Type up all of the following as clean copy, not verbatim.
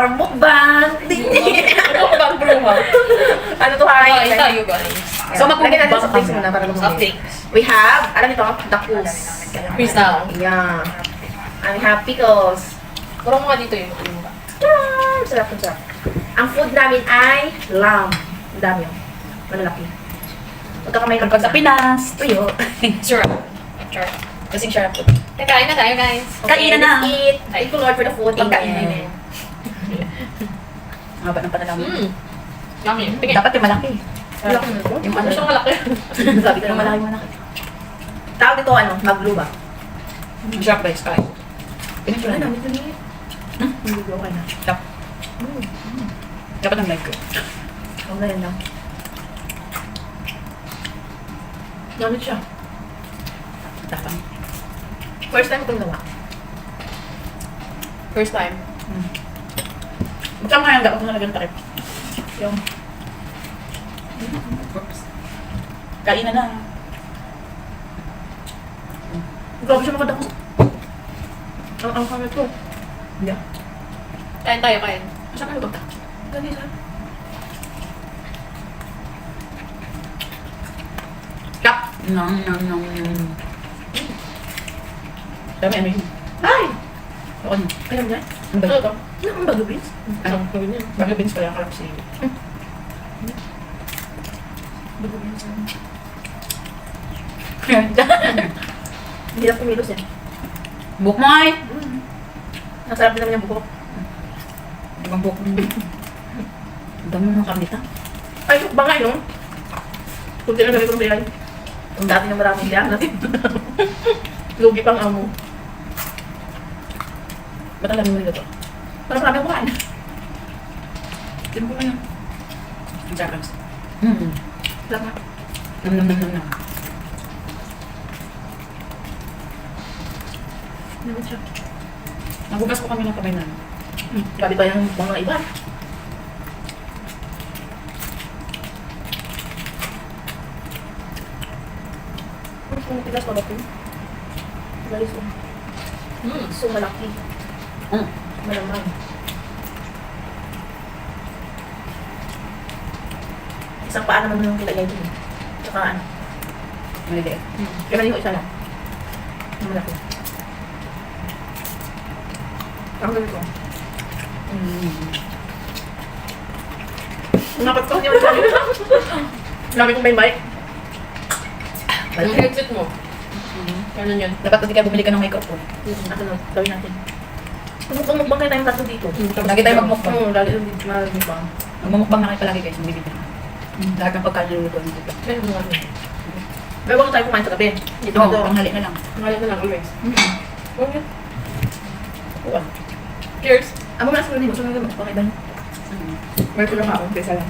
our mukbang. Mukbang bruha. Ano to, hi? Kain tayo guys. So, lagyan natin sa Mukbang face muna para lumabas. Updates. We have, alam nito, dakus. Crystal. Yeah. And we have pickles. Puro mo nga dito yung ba? Charm! Sarap ang sarap. Ang food namin ay lamb. Ang dami yun. Malalaki. Magkakamay lang Pag sa Pinas. Uyo. Sure. Sure. Kasing sarap po. Kain na tayo guys. Kainan na. Let's eat. Thank you Lord for the food. Pagkain. Haba ng panalaman. Yummy. Tingin. Dapat yung malaki. Malaki na ito. Yung Ano ano siyang malaki? Sabi ko Yung naman. malaki. Tawag dito ano, maglu ba? Masarap guys, kain. Pinipula Ano, na. nito niya. Hindi ko okay na. Tap. Dapat ang like ko. Huwag na yan lang. Gamit siya. Tapang. First time ko itong gawa. First time. Magkama nga yung dapat ko nalagyan takip. Yung, Oops. Kainan na. grabe siya makadako. Ang kamit ko. Hindi. Kain tayo, kain. Saan ka nagpunta? Ganito. Tap. Nom. Dami, ano yun? Ay! Ako na. Kaya mo yan? Ano ba Ano yun? to? Ano ang bago, Vince? Ano? Gawin niya. Bagay beans pala, kalap si... Bago yan sa... Hindi lang kumilos yan. Book mo ay! Ang sarap din naman yung buko. Ibang book mo. Ang dami mo ng kamita. Ay, bangay, no? Kung di na gawin ko ng bilay. Kung dati yung maraming liyan natin. Lugi pang amo. Ba't alam mo nila to? Parang marami akong kain. Tignan ko na yan. Ang sarap lang. Lang nga. Nam. Naman siya. Nagugas ko kami ng kamay namin. Grabe pa yung mga iba. Ang tigas pa ba ito? Galis mo. So malaki. Malamang. Isang paa naman yung kilagay dun. Tsaka ano. Maliliit. Kaya yung isa lang. Yung malaki. Ang galing ko. Napat ko yung sabi. Lami kong may bike. Yung headset mo. Ganun yun. Dapat pati ka bumili ka ng microphone. Ako na, gawin natin. Mukbang kayo tayong tatlo dito. Lagi tayo magmukbang. Oo, lagi tayo magmukbang. Magmumukbang na kayo palagi guys, magbibig na. Lahat ng pagkain nilulutuan dito. Kaya mo nga. May bago tayo kumain sa gabi. Dito Oo, dito. panghali na lang. Ngayon na lang always. Huwag yun. Uwan. Cheers. Amo na sa mo, sunod mo. Okay ba? May kulang ako, kaysa lang.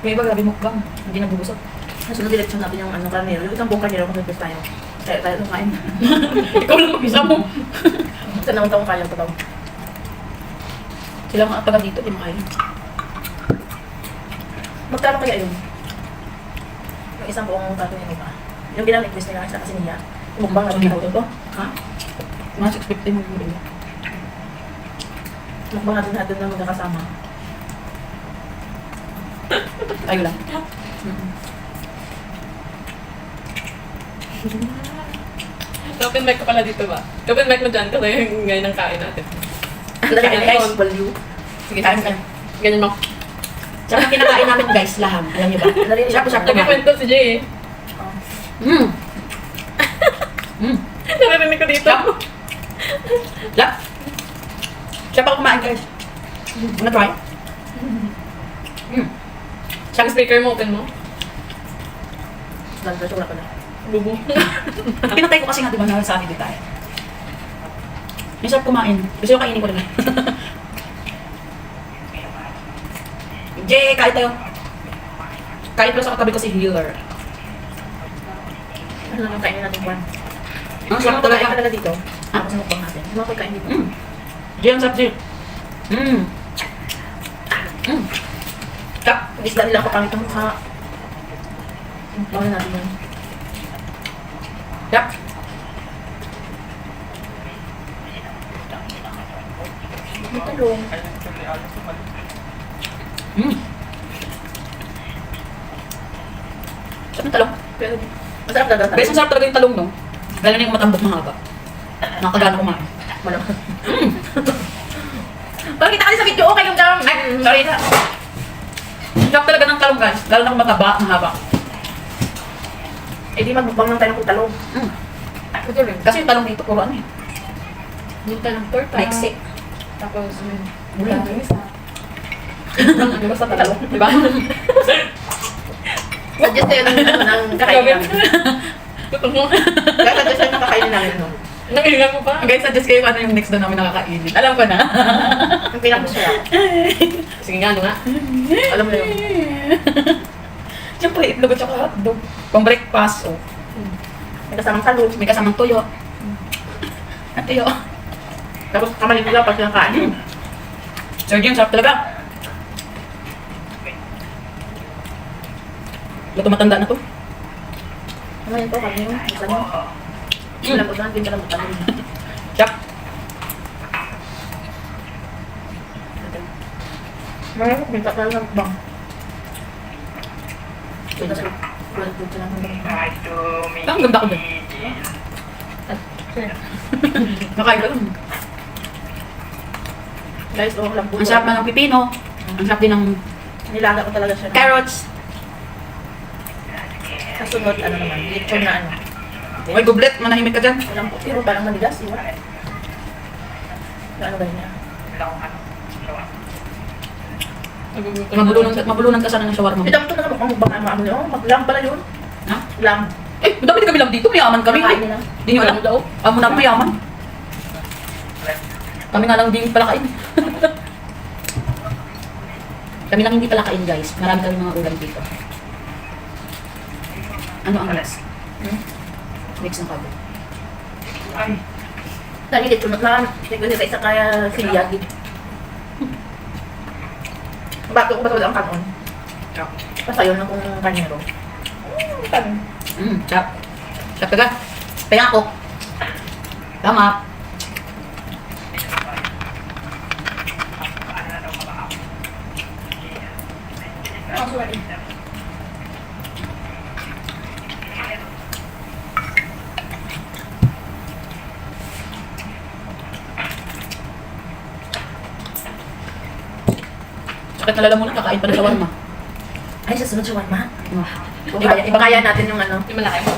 May iba grabe mukbang, hindi nabubusog. Sunod direksyon natin yung ano karnero. Yung isang buong karnero kung nagpres tayo. Kaya tayo kumain. Ikaw lang mag-isa mo. Sa naman taong kaya ito daw. Sila mga taga dito, di makain. Magkano kaya yun? Yung isang buong karnero ba? Yung bilang request nila sa kasi niya. Mukbang natin na ito. Ha? Mga 650 mo bumili. Mukbang natin natin na magkakasama. Tayo lang. Open mic ka pala dito ba? Open mic mo dyan kasi ngayon ang kain natin. Ang dali Kain, guys. guys. Value. Sige, kain ka. Ganyan mo. Tsaka kinakain namin guys, laham. Alam niyo ba? Dali Sarap siya. Nagkikwento si Jay eh. Naririnig ko dito. Lap. Siya pa kumain guys. Wanna try? Ang speaker mo, open mo. Dali siya wala pala. Bubo. Pinatay ko kasi nga diba nasabi din tayo. May sarap kumain. Gusto ko kainin ko rin. Jay, kain tayo. Kain pala sa katabi ko si Healer. Ano lang yung kainin natin kwan? Ang Ano sarap pagkain talaga. talaga dito? Ha? Tapos ang mukbang natin. Ano mga pagkain dito? Jay, ang sarap Jay. Tap. Isda nila ako pangit ang mukha. Bawal natin yun. Tap. May talong. Sarap ng talong. Pero, masarap talaga Guys, ang sarap talaga yung talong, no? Lalo na yung matambok mahaba. Nakakagana kumain. Malam. Parang kita kasi sa video, okay yung talong. Ay, sorry na. Ang sarap talaga ng talong, guys. Lalo na kung mataba, mahaba. Eh di magbukbang lang tayo ng talong. Ito rin. Kasi yung talong dito, puro ano eh. Yung talang torta. Maiksi. Tapos, Bulan. yung isa. Basta talong. Diba? Suggest tayo ng kakainin namin. Gutom mo. Kaya suggest tayo ng kakainin namin. No? Nangihingan mo pa. Guys, suggest kayo kung ano yung next doon namin nakakainin. Alam ko na. Ang pinakamasarap. Sige nga, ano nga. Alam mo yun. Siyempre, itlog at saka hotdog. Pang breakfast, oh. May kasamang talong. May kasamang tuyo. At tuyo. Tapos kamalig nila pag kinakain. Sir Jim, sarap talaga. Ba't matanda na to? Ano yun po? Kami yung isa nyo. Wala po saan. Hindi ka lang matalong. Chop. Mayroon, binta ka lang bang. Ito sa kulit po lang. Ang ganda ko doon. Nakain ka lang. Guys, oh, lambot. Ang sarap na ng pipino. Ang sarap din ng Nilaga ko talaga siya. carrots. Sa sunod, ano naman, lechon na ano. Ay, goblet. Manahimik ka dyan. Walang po, pero parang manigas, di ba? Ano ganyan? Mabulunan ka sana ng shawarma mo. Ito na naman, mukbang ano yun. Maglam pala yun. Ha? Lam. Eh, madami din kami lang dito. Mayaman kami. Kain nila. Hindi nyo alam daw. Amo na mayaman. Kami nga lang hindi pala kain. Kami lang hindi pala kain, guys. Marami kami mga ulam dito. Ano ang next? Mix ng kago. Tadi lechon na. Tignan sa isa kaya siliyagi. Bato ko ba wala ang kanon? Pasayon na kung kanino. Kanon. Sarap. Sarap ka. Kaya ako. Tama. Sakit na lalamunan, kakain pa ng shawarma. Ay, sa sunod shawarma. Iba Kaya natin yung ano. Yung malaki mo.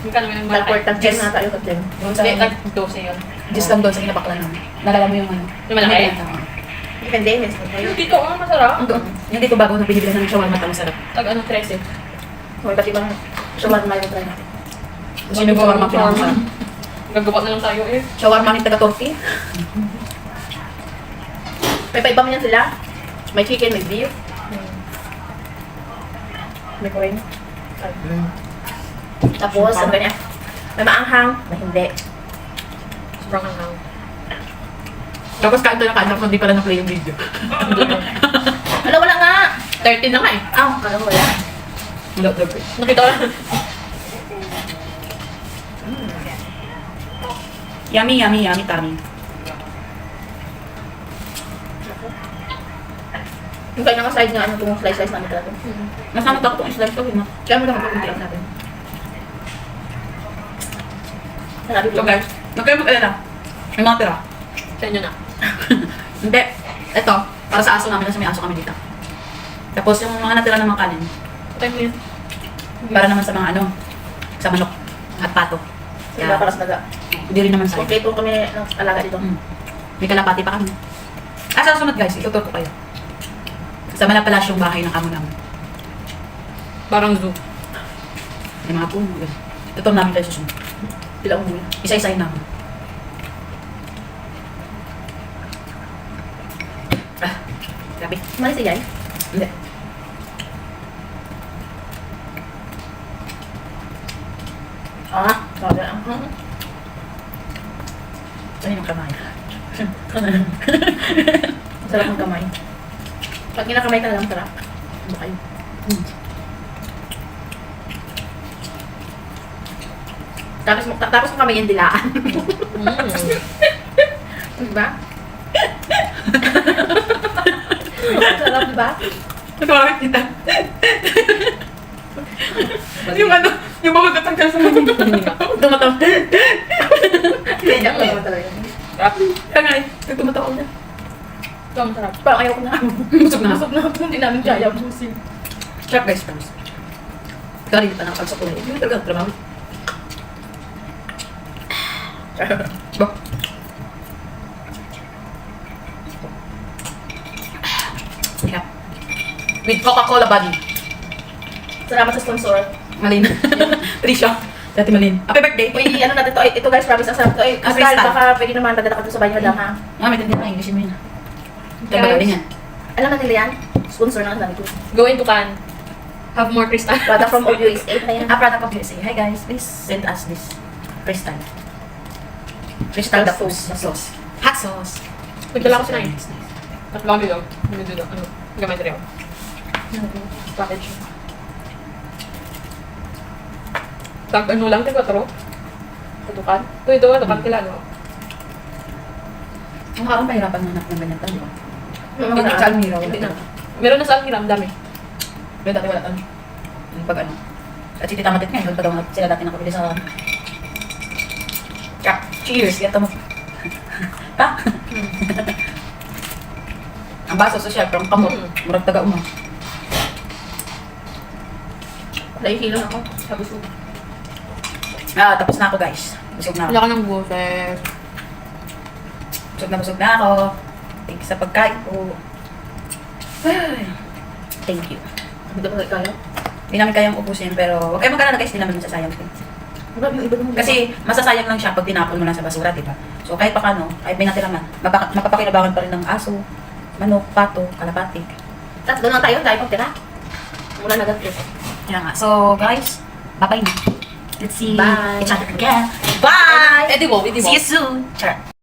Yung kano yung malaki. Malport, tag-10 na tayo, tag-10. Doon sa, Hindi, tag-12 yun. just lang doon sa kinabaklan namin. Nalala mo yung ano? Yung malaki? Depende, may sunod tayo. Yung dito, masarap. Doon. Yung dito bago na binibilan ng shawarma, tama sarap. Tag ano, 13. May ba't ibang shawarma yung try natin. Sino yung shawarma pinakamasarap? Gagawa na lang tayo eh. Shawarma ni taga-Turkey. May paiba mo yan sila. May chicken, may beef. May kuring. Tapos, ano ganyan? May maanghang, may hindi. Sobrang ang Tapos kain tayo ng kain, tapos hindi pala na-play yung video. Wala, wala nga! 13 na nga eh. Kala ko wala. Wala, wala. Nakita ko lang. Yummy, yummy, yummy, tummy. Yung kaya nga side nga, ano itong slice-slice namin talaga. Nasama ko itong slice ko, no? Kaya mo lang magpupuntian natin. Sanabi So ko, guys, huwag kayo mag-alala. May mga tira. Sa inyo na. Hindi. Ito, para sa aso namin, kasi may aso kami dito. Tapos yung mga natira ng mga kanin, Patay mo yun. para naman sa mga ano, sa manok at pato. sila para sa daga. Hindi rin naman sa'yo. Okay, ito kami ng alaga dito. May kalapati pa kami. Sa susunod guys, itutur ko kayo. Sa Malapalas yung bahay ng amo namin. Parang zoo. May mga puno. Tutur namin kayo susunod. Sila umuwi. Isa-isahin namin. Grabe. Malis yan? Hindi. Sabi ang Ano yung kamay? sarap ng kamay. Pag ginakamay ka na lang, sarap. Ano kayo? Tapos mo kamay yung dilaan. Diba? Sarap, di ba? Natawa kita. Yung ano, yung mga katanggal sa mga Tumatawa. Hindi, ako naman talaga. Kaya nga eh, tumatawa niya. Ito, masarap. Parang ayaw ko na. Busog na. Busog na ako. Hindi namin kaya busin. Sarap guys, promise. Ikaw rin pa nakapag sa kulay. Hindi talaga trabaho. Ba? Yeah. With Coca-Cola body. Salamat sa sponsor. Malin. Trisha. Dati Malin. Happy birthday. Uy, ano natin to? Ito guys, promise ang sarap to. Ay, Crystal, Crystal. baka pwede naman dadala ka to sa bahay madam ha. Ah, may tindihan na English mo yun. Ito Guys. ba galing yan? Alam natin yan? Sponsor na ang sabi ko. Go into can. Have more crystal. Product from USA na yan. Ah, product of USA. Hi guys, please send us this. Crystal. Crystal the Sauce. sauce. Hot sauce. Nagdala ko sinain. Nice, nice. At lang dito. Dito. Ano? Gamay rin ako. Package. Tag ano lang, tigwa taro. Tutukan. Ito, tukan kila, no? Ang karang pahirapan nanap ng ganyan tayo. Yung Hindi mga sa Almira. Hindi na. Meron na sa Almiram, dami. Pero dati wala tayo. Yung pag ano. At si Tita Matit nga, doon pa daw sila dati nakabili sa... Kap, cheers! Gato mo. Ha? Ang baso sa siya, parang kamot. Murag taga mo. Nahihilo na ako. Sabi ko. Ah, tapos na ako guys. Busog na ako. Wala ka ng boses. Busog na ako. Thank you sa pagkain ko. Ay, thank you. Hindi ko kaya. Hindi namin kayang ubusin pero huwag kayo mag-alala guys, hindi namin masasayang. Grabe yung iba naman. Kasi masasayang lang siya pag tinapon mo lang sa basura, di ba? So kahit pa kano, ay may natira man, mapapakinabangan pa rin ng aso, manok, pato, kalapati. Tatlo lang tayo, tayo pagtira. Mula na ganito. Kaya nga. So guys, bye-bye na. Let's see Bye. each other again. Bye! Edi mo. See you soon. Charot.